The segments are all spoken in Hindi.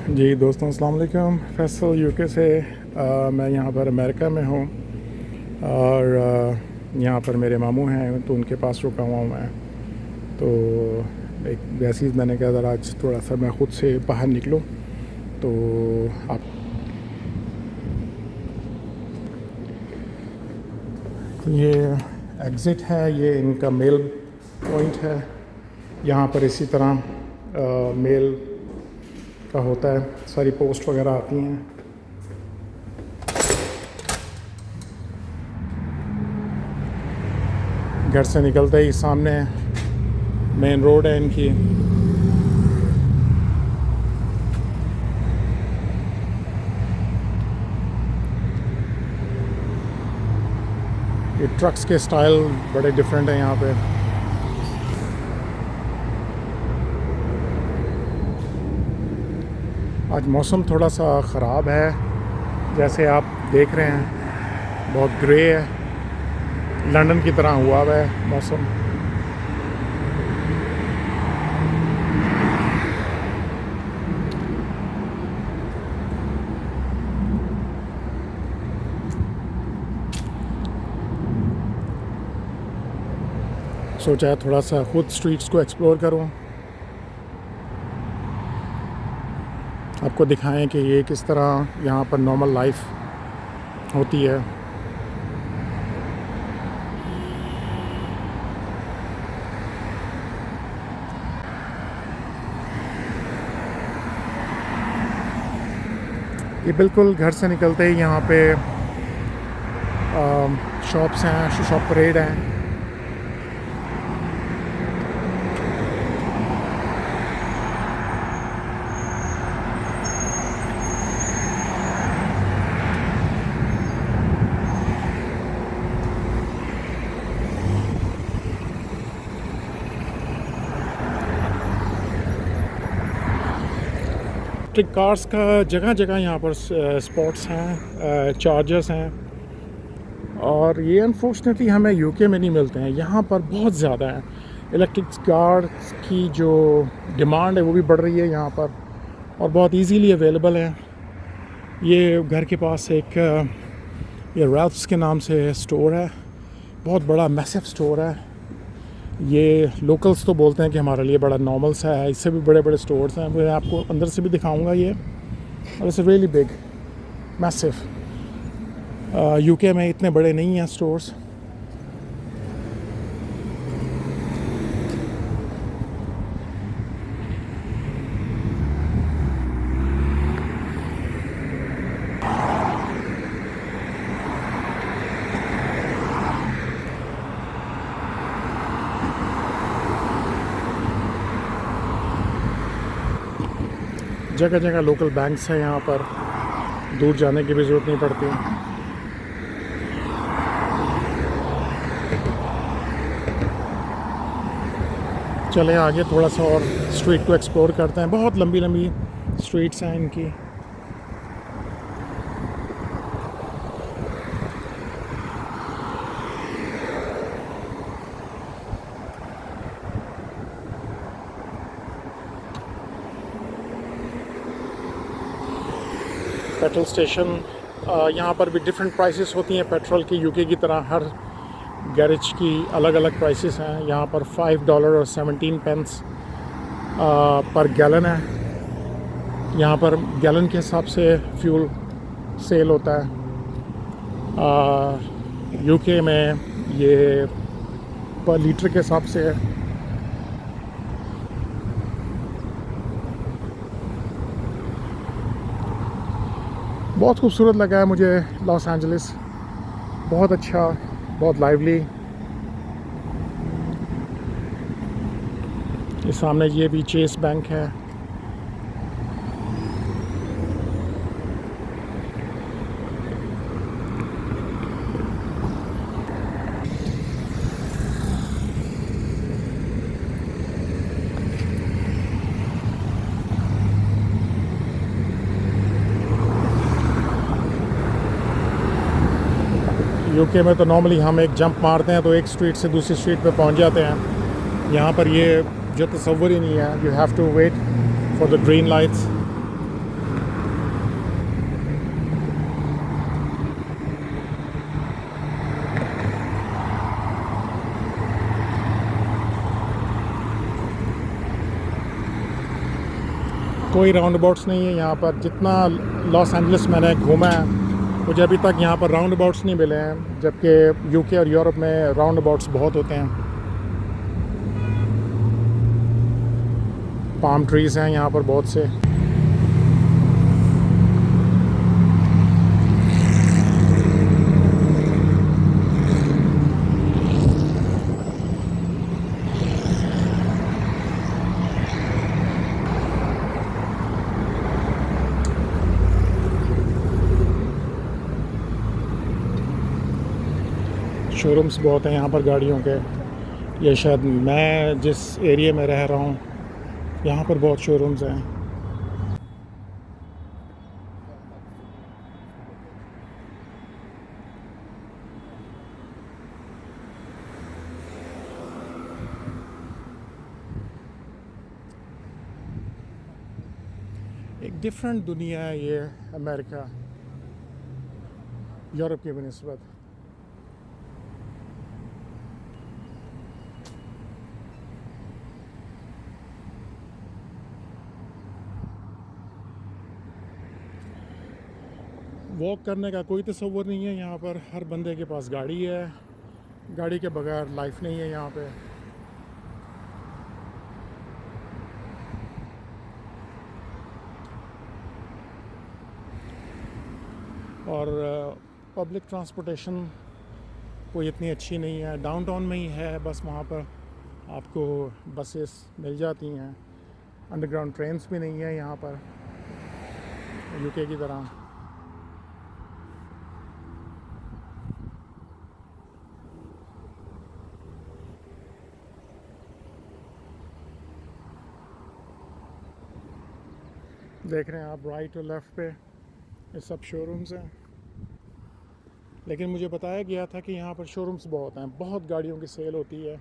जी दोस्तों, अस्सलाम वालेकुम। फैसल यूके से मैं यहाँ पर अमेरिका में हूँ और यहाँ पर मेरे मामू हैं तो उनके पास रुका हुआ हूँ मैं। तो एक वैसे ही मैंने कहा ज़रा आज थोड़ा सा मैं ख़ुद से बाहर निकलूँ। तो आप ये एग्ज़िट है, ये इनका मेल पॉइंट है। यहाँ पर इसी तरह मेल का होता है, सारी पोस्ट वगैरह आती हैं। घर से निकलते ही सामने मेन रोड है इनकी। ये ट्रक्स के स्टाइल बड़े डिफरेंट हैं यहाँ पे। आज मौसम थोड़ा सा ख़राब है, जैसे आप देख रहे हैं, बहुत ग्रे है, लंदन की तरह हुआ हुआ है मौसम। सोचा है थोड़ा सा खुद स्ट्रीट्स को एक्सप्लोर करूं, आपको दिखाएं कि ये किस तरह यहाँ पर नॉर्मल लाइफ होती है। ये बिल्कुल घर से निकलते ही यहाँ पे शॉप्स हैं, शॉप परेड हैं। इलेक्ट्रिक कार्स का जगह जगह यहाँ पर स्पॉट्स हैं, चार्जर्स हैं, और ये अनफॉर्चुनेटली हमें यूके में नहीं मिलते हैं। यहाँ पर बहुत ज़्यादा है इलेक्ट्रिक कार्स की, जो डिमांड है वो भी बढ़ रही है यहाँ पर, और बहुत इजीली अवेलेबल है। ये घर के पास एक ये रैल्फ्स के नाम से स्टोर है, बहुत बड़ा मैसिव स्टोर है। ये लोकल्स तो बोलते हैं कि हमारे लिए बड़ा नॉर्मल सा है, इससे भी बड़े बड़े स्टोर्स हैं। मैं आपको अंदर से भी दिखाऊंगा ये, और it's really big massive. UK में इतने बड़े नहीं हैं स्टोर्स। जगह जगह लोकल बैंक्स हैं यहाँ पर, दूर जाने की भी ज़रूरत नहीं पड़ती। चलें आगे थोड़ा सा और स्ट्रीट को एक्सप्लोर करते हैं। बहुत लंबी लंबी स्ट्रीट्स हैं इनकी। पेट्रोल स्टेशन यहाँ पर भी डिफरेंट प्राइसेस होती हैं पेट्रोल की। यूके की तरह हर गैरेज की अलग अलग प्राइसेस हैं। यहाँ पर $5 और 17 पेंस पर गैलन है। यहाँ पर गैलन के हिसाब से फ्यूल सेल होता है। यूके में ये पर लीटर के हिसाब से है। बहुत खूबसूरत लगा है मुझे लॉस एंजलिस, बहुत अच्छा, बहुत लाइवली। ये सामने ये भी चेस बैंक है। यूके में तो नॉर्मली हम एक जंप मारते हैं तो एक स्ट्रीट से दूसरी स्ट्रीट पे पहुंच जाते हैं। यहाँ पर ये जो तसव्वुर ही नहीं है, you have to wait for the green lights. कोई राउंड अबाउट्स नहीं है यहाँ पर। जितना लॉस एंजलिस मैंने घूमा है मुझे अभी तक यहाँ पर राउंड अबाउट्स नहीं मिले हैं, जबकि यूके और यूरोप में राउंड अबाउट्स बहुत होते हैं। पाम ट्रीज़ हैं यहाँ पर बहुत से। शोरूम्स बहुत हैं यहाँ पर गाड़ियों के। ये शायद मैं जिस एरिया में रह रहा हूँ यहाँ पर बहुत शोरूम्स हैं। एक डिफरेंट दुनिया है ये अमेरिका, यूरोप की बनिस्बत। वॉक करने का कोई तसव्वुर नहीं है यहाँ पर। हर बंदे के पास गाड़ी है, गाड़ी के बगैर लाइफ नहीं है यहाँ पे। और पब्लिक ट्रांसपोर्टेशन कोई इतनी अच्छी नहीं है। डाउनटाउन में ही है बस, वहाँ पर आपको बसेस मिल जाती हैं। अंडरग्राउंड ट्रेन्स भी नहीं है यहाँ पर यूके की तरह। देख रहे हैं आप राइट और लेफ़्ट पे ये सब शोरूम्स हैं। लेकिन मुझे बताया गया था कि यहाँ पर शोरूम्स बहुत हैं, बहुत गाड़ियों की सेल होती है।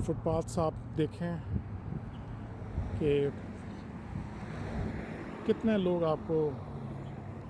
फुटपाथ्स आप देखें कि कितने लोग आपको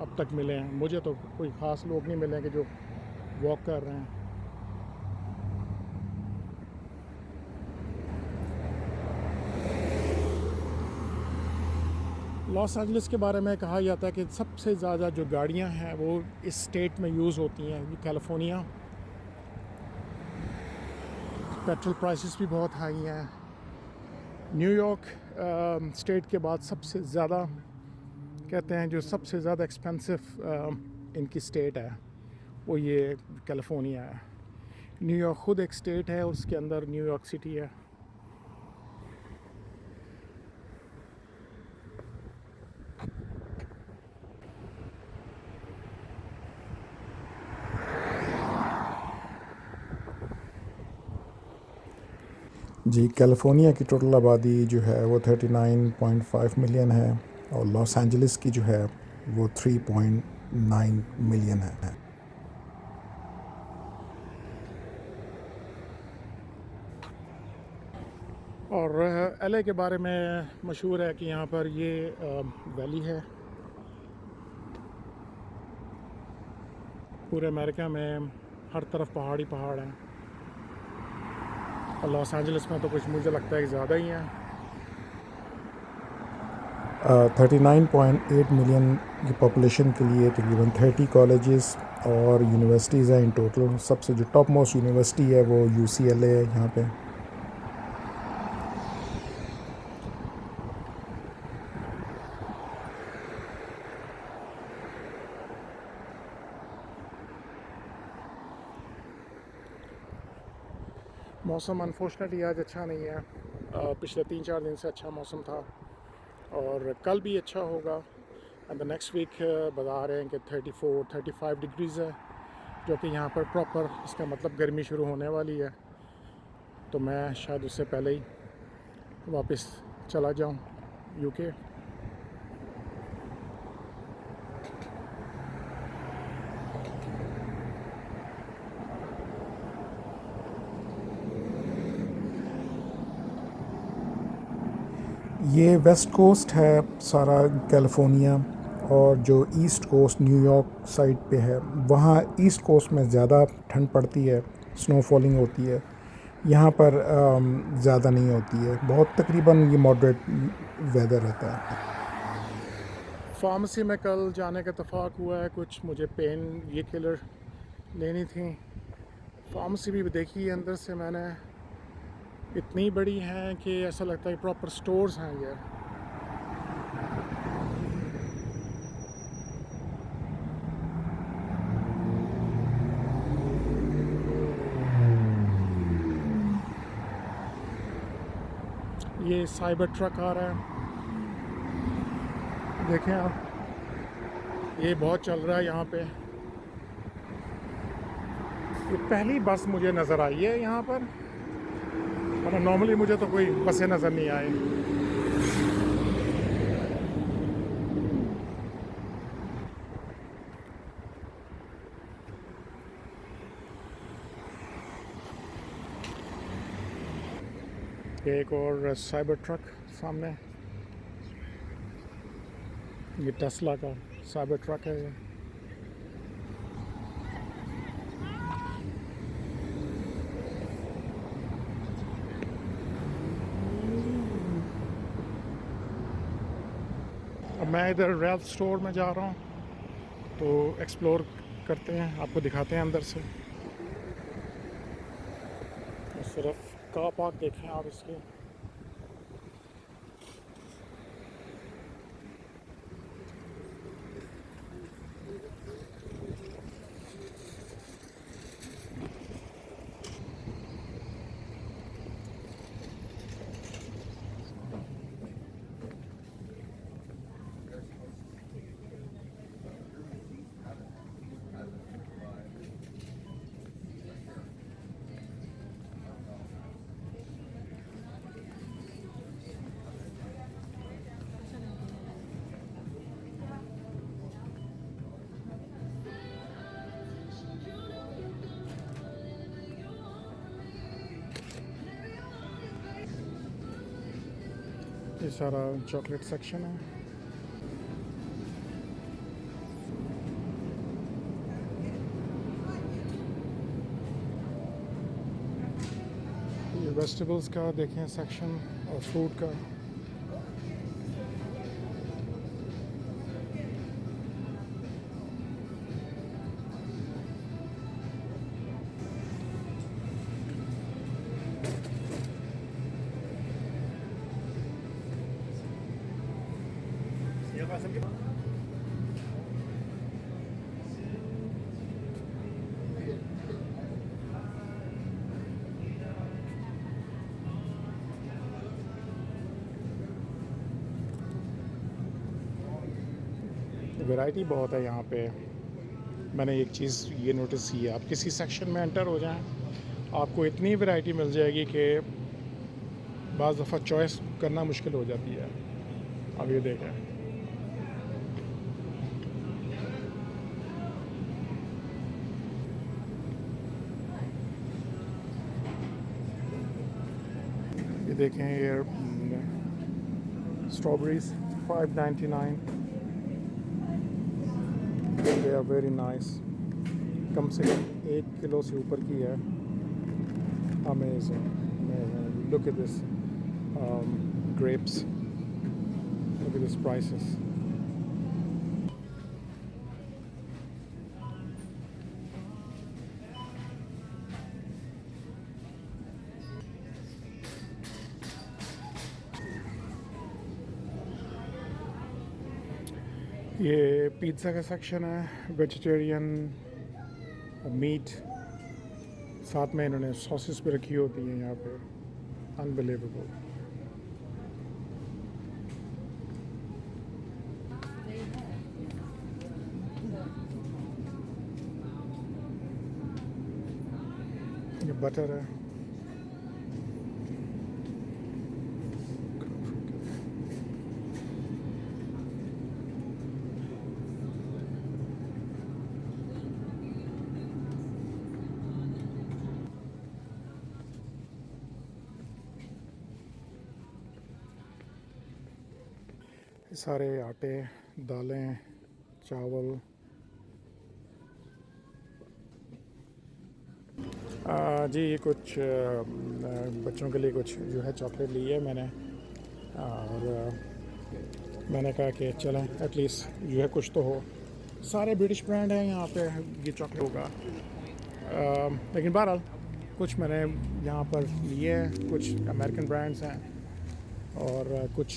अब तक मिले हैं। मुझे तो कोई ख़ास लोग नहीं मिले कि जो वॉक कर रहे हैं। लॉस एंजलिस के बारे में कहा जाता है कि सबसे ज़्यादा जो गाड़ियां हैं वो इस स्टेट में यूज़ होती हैं, कैलिफोर्निया। पेट्रोल प्राइसेस भी बहुत हाई हैं। न्यूयॉर्क स्टेट के बाद सबसे ज़्यादा कहते हैं जो सबसे ज़्यादा एक्सपेंसिव इनकी स्टेट है वो ये कैलिफोर्निया है। न्यूयॉर्क ख़ुद एक स्टेट है, उसके अंदर न्यूयॉर्क सिटी है। जी, कैलिफोर्निया की टोटल आबादी जो है वो 39.5 मिलियन है और लॉस एंजलिस की जो है वो 3.9 मिलियन है। और एलए के बारे में मशहूर है कि यहाँ पर ये वैली है। पूरे अमेरिका में हर तरफ पहाड़ी पहाड़ हैं और लॉस एंजलिस में तो कुछ मुझे लगता है कि ज़्यादा ही हैं। 39.8 मिलियन की पॉपुलेशन के लिए तकरीबन 30 कॉलेजेस और यूनिवर्सिटीज़ हैं इन टोटल। सबसे जो टॉप मोस्ट यूनिवर्सिटी है वो UCLA है यहाँ पे। मौसम अनफॉर्चुनेटली आज अच्छा नहीं है। पिछले 3-4 दिन से अच्छा मौसम था और कल भी अच्छा होगा। एंड द नेक्स्ट वीक बता रहे हैं कि 34-35 डिग्रीज़ है, जो कि यहाँ पर प्रॉपर इसका मतलब गर्मी शुरू होने वाली है। तो मैं शायद उससे पहले ही वापस चला जाऊँ यूके। ये वेस्ट कोस्ट है सारा कैलिफोर्निया, और जो ईस्ट कोस्ट न्यूयॉर्क साइड पे है, वहाँ ईस्ट कोस्ट में ज़्यादा ठंड पड़ती है, स्नोफॉलिंग होती है। यहाँ पर ज़्यादा नहीं होती है, बहुत तकरीबन ये मॉडरेट वेदर रहता है। फार्मेसी में कल जाने का इत्तेफाक हुआ है, कुछ मुझे पेन ये किलर लेनी थी। फार्मेसी भी देखी है अंदर से मैंने, इतनी बड़ी है कि ऐसा लगता है प्रॉपर स्टोर्स हैं ये। ये साइबर ट्रक आ रहा है, देखें आप, ये बहुत चल रहा है यहाँ पे। ये पहली बस मुझे नज़र आई है यहाँ पर, मतलब नॉर्मली मुझे तो कोई बसें नज़र नहीं आए। एक और साइबर ट्रक सामने, ये टेस्ला का साइबर ट्रक है ये। अब मैं इधर रैल्फ स्टोर में जा रहा हूँ, तो एक्सप्लोर करते हैं, आपको दिखाते हैं अंदर से। सिर्फ कार पार्क देखें आप इसके। ये सारा चॉकलेट सेक्शन है। ये वेजिटेबल्स का देखें सेक्शन, और फ्रूट का। वैरायटी बहुत है यहाँ पे। मैंने एक चीज़ ये नोटिस की है, आप किसी सेक्शन में एंटर हो जाएं, आपको इतनी वैरायटी मिल जाएगी कि बाज़ दफ़ा चॉइस करना मुश्किल हो जाती है। अब ये देखें, ये देखें, ये strawberries 5.99, they are very nice. कम से कम 1 किलो से ऊपर की है। Amazing, look at this grapes, look at these prices. ये पिज़्ज़ा का सेक्शन है, वेजिटेरियन मीट, साथ में इन्होंने सॉसेस भी रखी होती हैं यहाँ पे, अनबिलीवेबल। ये बटर है, ये सारे आटे, दालें, चावल। जी ये कुछ बच्चों के लिए कुछ जो है चॉकलेट ली है मैंने, और मैंने कहा कि चलें एटलीस्ट जो है कुछ तो हो। सारे ब्रिटिश ब्रांड हैं यहाँ पे, ये चॉकलेट होगा। लेकिन बहरहाल कुछ मैंने यहाँ पर लिए हैं, कुछ अमेरिकन ब्रांड्स हैं और कुछ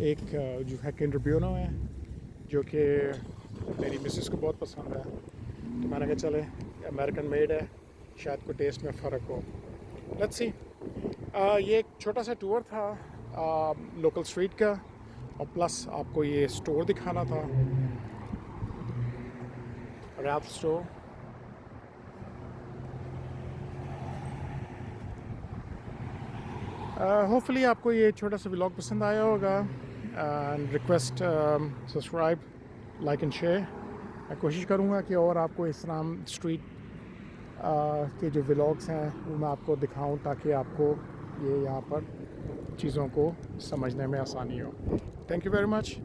एक जो है किंडर ब्यूनो है जो कि मेरी मिसेस को बहुत पसंद है, तो मैंने कहा चले अमेरिकन मेड है, शायद कोई टेस्ट में फ़र्क हो। Let's see. ये एक छोटा सा टूर था लोकल स्ट्रीट का, और प्लस आपको ये स्टोर दिखाना था, रैल्फ स्टोर। होपफुली आपको ये छोटा सा व्लॉग पसंद आया होगा। And request subscribe, like and share. मैं कोशिश करूँगा कि और आपको इस तरह स्ट्रीट के जो व्लॉग्स हैं वो मैं आपको दिखाऊं, ताकि आपको ये यहाँ पर चीज़ों को समझने में आसानी हो। Thank you very much.